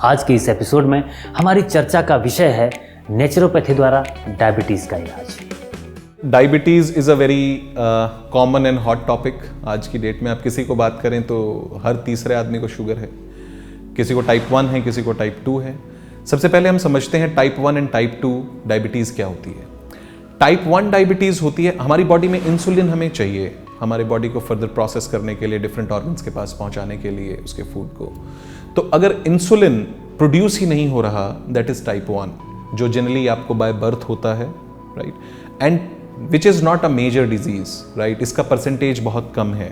आज के इस एपिसोड में हमारी चर्चा का विषय है नेचुरोपैथी द्वारा डायबिटीज़ का इलाज। Diabetes is a very common and hot topic. आज की डेट में आप किसी को बात करें तो हर तीसरे आदमी को शुगर है, किसी को टाइप 1 है, किसी को टाइप 2 है। सबसे पहले हम समझते हैं टाइप 1 एंड टाइप 2 डायबिटीज़ क्या होती है। टाइप 1 डायबिटीज़ होती है, हमारी बॉडी में इंसुलिन हमें चाहिए हमारे बॉडी को फर्दर प्रोसेस करने के लिए, डिफरेंट ऑर्गन्स के पास पहुंचाने के लिए उसके फूड को। तो अगर इंसुलिन प्रोड्यूस ही नहीं हो रहा, दैट इज टाइप 1, जो जनरली आपको बाय बर्थ होता है, right, and which is not a major disease, right. इसका परसेंटेज बहुत कम है।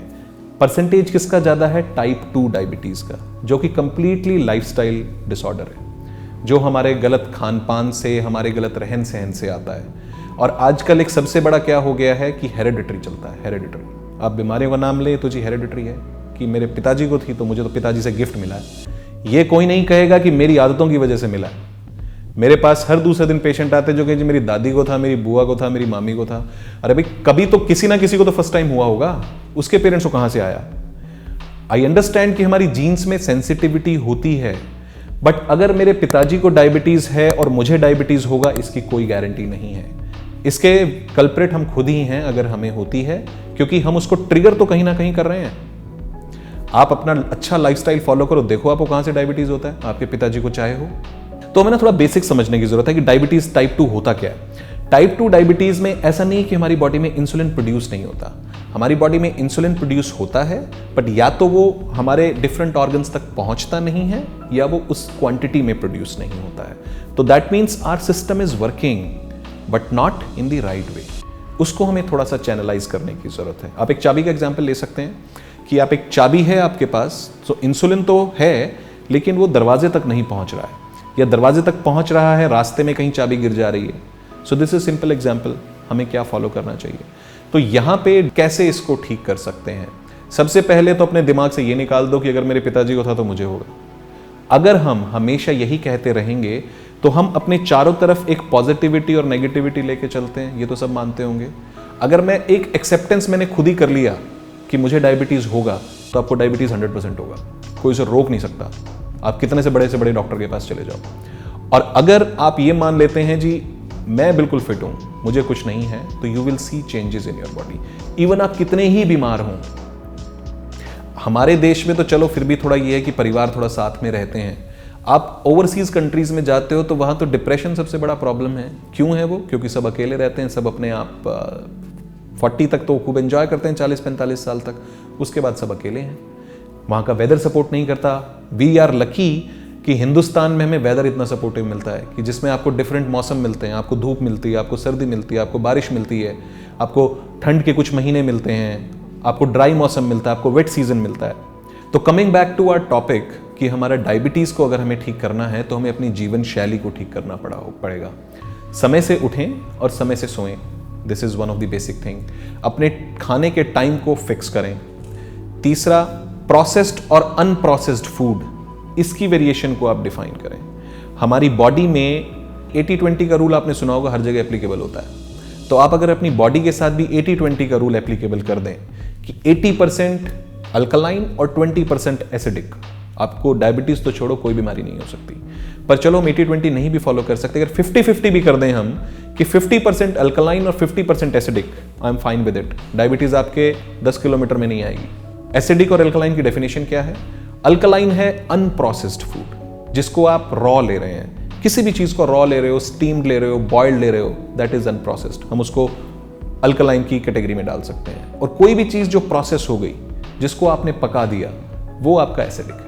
परसेंटेज किसका ज़्यादा है? टाइप 2 डायबिटीज़ का, जो कि कंप्लीटली लाइफस्टाइल डिसऑर्डर है, जो हमारे गलत खान पान से, हमारे गलत रहन सहन से आता है। और आजकल एक सबसे बड़ा क्या हो गया है कि हेरेडिटरी चलता है। हेरेडिटरी, आप बीमारियों का नाम ले तो जी हेरेडिटरी है, कि मेरे पिताजी को थी तो मुझे तो पिताजी से गिफ्ट मिला है। ये कोई नहीं कहेगा कि मेरी आदतों की वजह से मिला है। मेरे पास हर दूसरे दिन पेशेंट आते जो कि जी मेरी दादी को था, मेरी बुआ को था, मेरी मामी को था। अरे भाई, कभी तो किसी ना किसी को तो फर्स्ट टाइम हुआ होगा, उसके पेरेंट्स को कहां से आया? आई अंडरस्टैंड कि हमारी जीन्स में सेंसिटिविटी होती है, बट अगर मेरे पिताजी को डायबिटीज है और मुझे डायबिटीज होगा, इसकी कोई गारंटी नहीं है। इसके कल्प्रेट हम खुद ही हैं अगर हमें होती है, क्योंकि हम उसको ट्रिगर तो कहीं ना कहीं कर रहे हैं। आप अपना अच्छा लाइफस्टाइल फॉलो करो, देखो आपको कहां से डायबिटीज होता है, आपके पिताजी को चाहे हो। तो हमें ना थोड़ा बेसिक समझने की जरूरत है कि डायबिटीज टाइप 2 होता क्या है। टाइप 2 डायबिटीज में ऐसा नहीं कि हमारी बॉडी में इंसुलिन प्रोड्यूस नहीं होता। हमारी बॉडी में इंसुलिन प्रोड्यूस होता है, बट या तो वो हमारे डिफरेंट ऑर्गन्स तक पहुंचता नहीं है, या वो उस क्वांटिटी में प्रोड्यूस नहीं होता है। तो that means our system is working but not in the right way. उसको हमें थोड़ा सा चैनलाइज करने की जरूरत है। आप एक चाबी का एग्जाम्पल ले सकते हैं कि आप एक चाबी है आपके पास, तो इंसुलिन तो है लेकिन वो दरवाजे तक नहीं पहुंच रहा है, या दरवाजे तक पहुंच रहा है, रास्ते में कहीं चाबी गिर जा रही है। So this is simple example, हमें क्या फॉलो करना चाहिए। तो यहाँ पे कैसे इसको ठीक कर सकते हैं? सबसे पहले तो अपने दिमाग से ये निकाल दो कि अगर मेरे पिताजी को था तो मुझे होगा। अगर हम हमेशा यही कहते रहेंगे तो हम अपने चारों तरफ एक पॉजिटिविटी और नेगेटिविटी लेके चलते हैं, ये तो सब मानते होंगे। अगर मैं एक एक्सेप्टेंस मैंने खुद ही कर लिया कि मुझे डायबिटीज होगा, तो आपको डायबिटीज 100% होगा, कोई उसे रोक नहीं सकता। आप कितने से बड़े डॉक्टर के पास चले जाओ। और अगर आप ये मान लेते हैं जी मैं बिल्कुल फिट हूं, मुझे कुछ नहीं है, तो you will see changes in your body. Even आप कितने ही बीमार हों। हमारे देश में तो चलो फिर भी थोड़ा ये है कि परिवार थोड़ा साथ में रहते हैं। आप ओवरसीज कंट्रीज में जाते हो तो वहां तो डिप्रेशन सबसे बड़ा प्रॉब्लम है। क्यों है वो? क्योंकि सब अकेले रहते हैं, सब अपने आप 40 तक तो खूब एंजॉय करते हैं, 40-45 साल तक, उसके बाद सब अकेले हैं। वहाँ का वेदर सपोर्ट नहीं करता। वी आर लकी कि हिंदुस्तान में हमें वेदर इतना सपोर्टिव मिलता है कि जिसमें आपको डिफरेंट मौसम मिलते हैं। आपको धूप मिलती है, आपको सर्दी मिलती है, आपको बारिश मिलती है, आपको ठंड के कुछ महीने मिलते हैं, आपको ड्राई मौसम मिलता है, आपको वेट सीजन मिलता है। तो coming back to our topic कि हमारा डायबिटीज़ को अगर हमें ठीक करना है तो हमें अपनी जीवन शैली को ठीक करना पड़ेगा। समय से उठें और समय से सोएं, this is one of the basic thing. अपने खाने के टाइम को फिक्स करें। तीसरा, प्रोसेस्ड और अनप्रोसेस्ड फूड, इसकी वेरिएशन को आप डिफाइन करें। हमारी बॉडी में 80-20 का रूल आपने सुना होगा, हर जगह एप्लीकेबल होता है। तो आप अगर अपनी बॉडी के साथ भी 80-20 का रूल एप्लीकेबल कर दें कि 80% अल्कलाइन और 20% एसिडिक, आपको डायबिटीज तो छोड़ो कोई बीमारी नहीं हो सकती। पर चलो हम 80-20 नहीं भी फॉलो कर सकते, अगर 50-50 भी कर दें हम कि 50% अल्कलाइन और 50% acidic, I am fine with it. Diabetes आपके 10 किलोमीटर में नहीं आएगी। एसिडिक और अल्कलाइन की डेफिनेशन क्या है? अल्कलाइन है अनप्रोसेस्ड फूड, जिसको आप रॉ ले रहे हैं, किसी भी चीज को रॉ ले रहे हो, स्टीम्ड ले रहे हो, बॉइल्ड ले रहे हो, दैट इज अनप्रोसेस्ड। हम उसको अल्कलाइन की कैटेगरी में डाल सकते हैं। और कोई भी चीज जो प्रोसेस हो गई, जिसको आपने पका दिया, वो आपका एसिडिक है।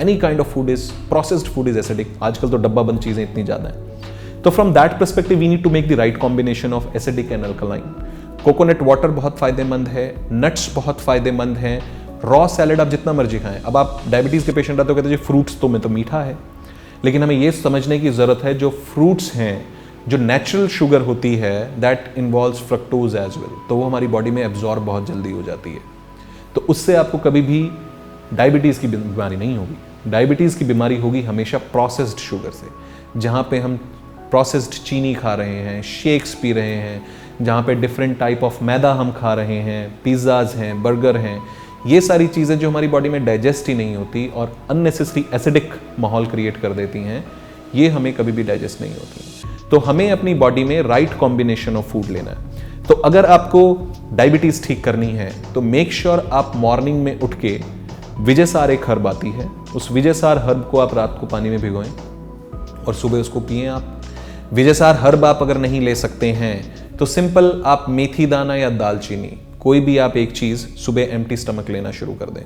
Any kind of food is processed, food is acidic. आजकल तो डब्बा बंद चीजें इतनी ज्यादा हैं। तो from that perspective we need to make the right combination of acidic and alkaline. Coconut water बहुत फायदेमंद है, नट्स बहुत फायदेमंद हैं, रॉ सैलेड आप जितना मर्जी खाएं। अब आप डायबिटीज के पेशेंट आते हो, कहते हैं फ्रूट्स तो में तो मीठा है, लेकिन हमें ये समझने की जरूरत है जो फ्रूट्स हैं, जो नेचुरल शुगर होती है, that involves fructose as well, तो वो हमारी बॉडी में एब्जॉर्ब बहुत जल्दी हो जाती है। तो उससे आपको कभी भी डायबिटीज़ की बीमारी नहीं होगी। डायबिटीज़ की बीमारी होगी हमेशा प्रोसेस्ड शुगर से, जहाँ पे हम प्रोसेस्ड चीनी खा रहे हैं, शेक्स पी रहे हैं, जहाँ पे डिफरेंट टाइप ऑफ मैदा हम खा रहे हैं, पिज़्ज़ाज हैं, बर्गर हैं, ये सारी चीज़ें जो हमारी बॉडी में डाइजेस्ट ही नहीं होती और अननेसेसरी एसिडिक माहौल क्रिएट कर देती हैं, ये हमें कभी भी डाइजेस्ट नहीं होती। तो हमें अपनी बॉडी में राइट कॉम्बिनेशन ऑफ फूड लेना है। तो अगर आपको डायबिटीज़ ठीक करनी है तो मेक श्योर आप मॉर्निंग में उठ के विजयसार एक हर्ब आती है, उस विजयसार हर्ब को आप रात को पानी में भिगोएं और सुबह उसको पिएं। आप विजयसार हर्ब आप अगर नहीं ले सकते हैं तो सिंपल आप मेथी दाना या दालचीनी कोई भी आप एक चीज़ सुबह एम्प्टी स्टमक लेना शुरू कर दें।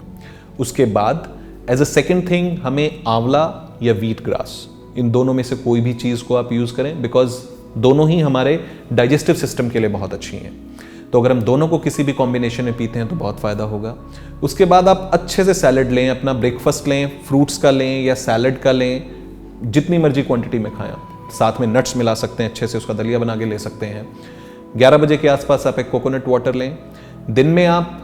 उसके बाद एज अ सेकेंड थिंग हमें आंवला या व्हीट ग्रास, इन दोनों में से कोई भी चीज़ को आप यूज़ करें, बिकॉज दोनों ही हमारे डाइजेस्टिव सिस्टम के लिए बहुत अच्छी हैं। तो अगर हम दोनों को किसी भी कॉम्बिनेशन में पीते हैं तो बहुत फ़ायदा होगा। उसके बाद आप अच्छे से सैलड लें, अपना ब्रेकफास्ट लें, फ्रूट्स का लें या सैलड का लें, जितनी मर्जी क्वांटिटी में खाएं। साथ में नट्स मिला सकते हैं, अच्छे से उसका दलिया बना के ले सकते हैं। 11 बजे के आसपास आप एक कोकोनट वाटर लें। दिन में आप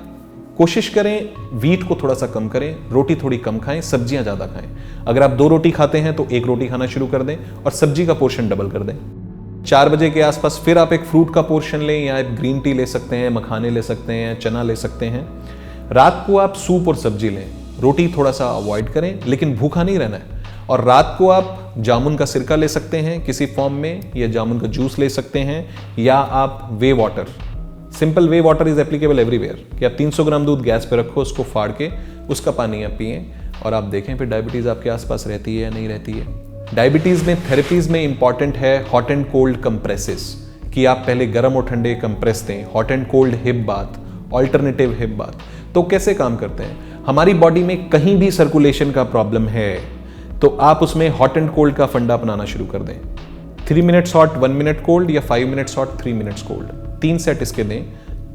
कोशिश करें वीट को थोड़ा सा कम करें, रोटी थोड़ी कम खाएं, सब्जियां ज़्यादा खाएं। अगर आप 2 रोटी खाते हैं तो 1 रोटी खाना शुरू कर दें और सब्जी का पोर्शन डबल कर दें। 4 बजे के आसपास फिर आप एक फ्रूट का पोर्शन लें, या आप ग्रीन टी ले सकते हैं, मखाने ले सकते हैं, चना ले सकते हैं। रात को आप सूप और सब्जी लें, रोटी थोड़ा सा अवॉइड करें, लेकिन भूखा नहीं रहना है। और रात को आप जामुन का सिरका ले सकते हैं किसी फॉर्म में, या जामुन का जूस ले सकते हैं, या आप वे water, simple way water is applicable everywhere, कि आप 300 ग्राम दूध गैस पे रखो, उसको फाड़ के उसका पानी आप पिएं और आप देखें फिर डायबिटीज़ आपके आसपास रहती है या नहीं रहती है। डायबिटीज़ में थेरेपीज़ में इंपॉर्टेंट है हॉट एंड कोल्ड कंप्रेसेस, कि आप पहले गर्म और ठंडे कंप्रेस दें। Hot and cold hip bath, alternative hip bath. तो कैसे काम करते हैं? हमारी बॉडी में कहीं भी सर्कुलेशन का प्रॉब्लम है तो आप उसमें हॉट एंड कोल्ड का फंडा अपनाना शुरू कर दें। 3 मिनट्स हॉट 1 मिनट कोल्ड, या 5 minutes hot 3 minutes cold, 3 set इसके दें।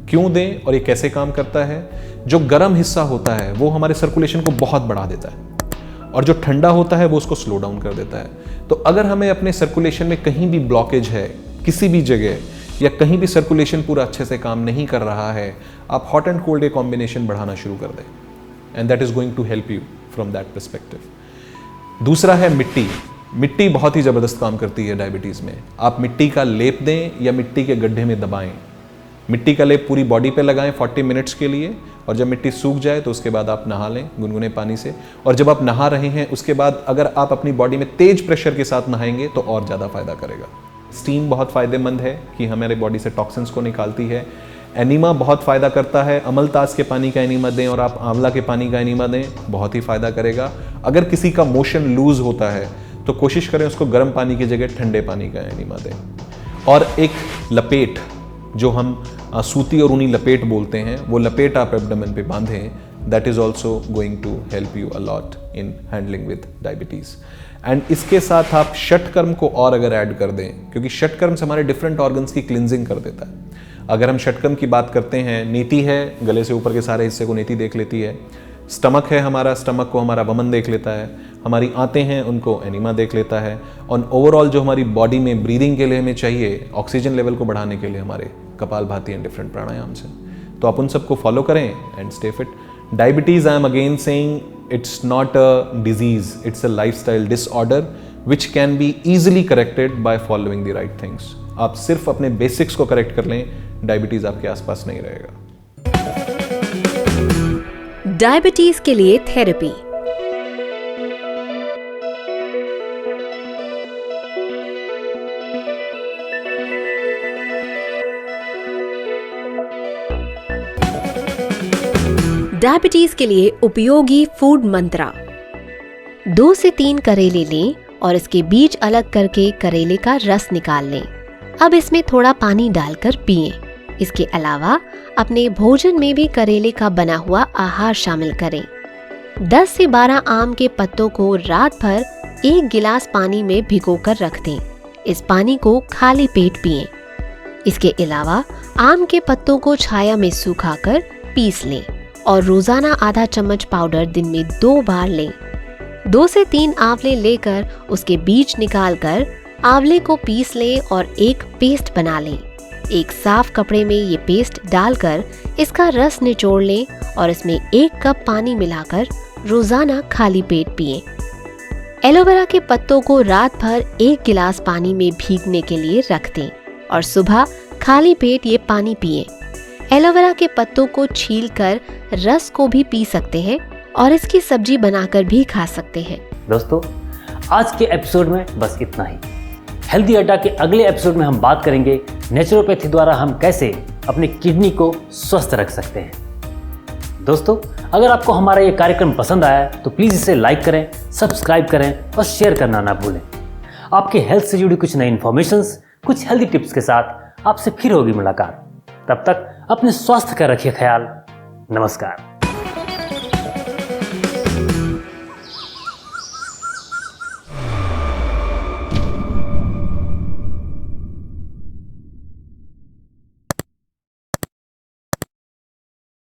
क्यों दें और ये कैसे काम करता है? जो गर्म हिस्सा होता है वो हमारे सर्कुलेशन को बहुत बढ़ा देता है और जो ठंडा होता है वो उसको स्लो डाउन कर देता है। तो अगर हमें अपने सर्कुलेशन में कहीं भी ब्लॉकेज है किसी भी जगह, या कहीं भी सर्कुलेशन पूरा अच्छे से काम नहीं कर रहा है, आप हॉट एंड कोल्ड एक कॉम्बिनेशन बढ़ाना शुरू कर दें, and that is going to help you from that perspective. दूसरा है मिट्टी। मिट्टी बहुत ही ज़बरदस्त काम करती है डायबिटीज़ में। आप मिट्टी का लेप दें या मिट्टी के गड्ढे में दबाएं। मिट्टी का लेप पूरी बॉडी पे लगाएं 40 मिनट्स के लिए, और जब मिट्टी सूख जाए तो उसके बाद आप नहा लें गुनगुने पानी से। और जब आप नहा रहे हैं उसके बाद अगर आप अपनी बॉडी में तेज प्रेशर के साथ नहाएंगे तो और ज़्यादा फायदा करेगा। स्टीम बहुत फ़ायदेमंद है कि हमारे बॉडी से टॉक्सिन्स को निकालती है। एनीमा बहुत फ़ायदा करता है। अमलतास के पानी का एनीमा दें और आप आंवला के पानी का एनीमा दें, बहुत ही फ़ायदा करेगा। अगर किसी का मोशन लूज होता है तो कोशिश करें उसको गर्म पानी की जगह ठंडे पानी का एनीमा दें। और एक लपेट, जो हम सूती और ऊनी लपेट बोलते हैं, वो लपेट आप एब्डोमेन पे बांधें। That is also going to help you a lot in handling with diabetes. And इसके साथ आप षटकर्म को और अगर ऐड कर दें, क्योंकि षटकर्म से हमारे डिफरेंट ऑर्गन्स की क्लिनजिंग कर देता है। अगर हम षटकर्म की बात करते हैं, नीति है, गले से ऊपर के सारे हिस्से को नीति देख लेती है। स्टमक है हमारा, स्टमक को हमारा वमन देख लेता है। हमारी आंतें हैं, उनको एनीमा देख लेता है। और ओवरऑल जो हमारी बॉडी में ब्रीदिंग के लिए हमें चाहिए, ऑक्सीजन लेवल को बढ़ाने के लिए हमारे कपालभाति एंड डिफरेंट प्राणायाम से, तो आप उन सबको फॉलो करें and stay fit. Diabetes, I am again saying, it's not a disease, it's a lifestyle disorder which can be easily corrected by following the right things. आप सिर्फ अपने बेसिक्स को करेक्ट कर लें, डायबिटीज़ आपके आसपास नहीं रहेगा। डायबिटीज के लिए थेरेपी। डायबिटीज के लिए उपयोगी फूड मंत्रा। 2 से 3 करेले लें और इसके बीज अलग करके करेले का रस निकाल लें। अब इसमें थोड़ा पानी डालकर पिएं। इसके अलावा अपने भोजन में भी करेले का बना हुआ आहार शामिल करें। 10 से 12 आम के पत्तों को रात भर 1 गिलास पानी में भिगोकर रख दें। इस पानी को खाली पेट पिएं। इसके अलावा आम के पत्तों को छाया में सुखाकर पीस लें और रोजाना आधा चम्मच पाउडर दिन में 2 बार लें। 2 से 3 आंवले लेकर उसके बीज निकालकर आंवले को पीस लें और एक पेस्ट बना लें। एक साफ कपड़े में ये पेस्ट डालकर इसका रस निचोड़ लें और इसमें 1 कप पानी मिलाकर रोजाना खाली पेट पिएं। एलोवेरा के पत्तों को रात भर 1 गिलास पानी में भीगने के लिए रख दें और सुबह खाली पेट ये पानी पिएं। एलोवेरा के पत्तों को छीलकर रस को भी पी सकते हैं और इसकी सब्जी बनाकर भी खा सकते हैं। दोस्तों, आज के एपिसोड में बस इतना ही। हेल्दी अड्डा के अगले एपिसोड में हम बात करेंगे नेचुरोपैथी द्वारा हम कैसे अपनी किडनी को स्वस्थ रख सकते हैं। दोस्तों, अगर आपको हमारा ये कार्यक्रम पसंद आया तो प्लीज़ इसे लाइक करें, सब्सक्राइब करें और शेयर करना ना भूलें। आपके हेल्थ से जुड़ी कुछ नई इन्फॉर्मेशंस, कुछ हेल्दी टिप्स के साथ आपसे फिर होगी मुलाकात। तब तक अपने स्वास्थ्य का रखिए ख्याल। नमस्कार।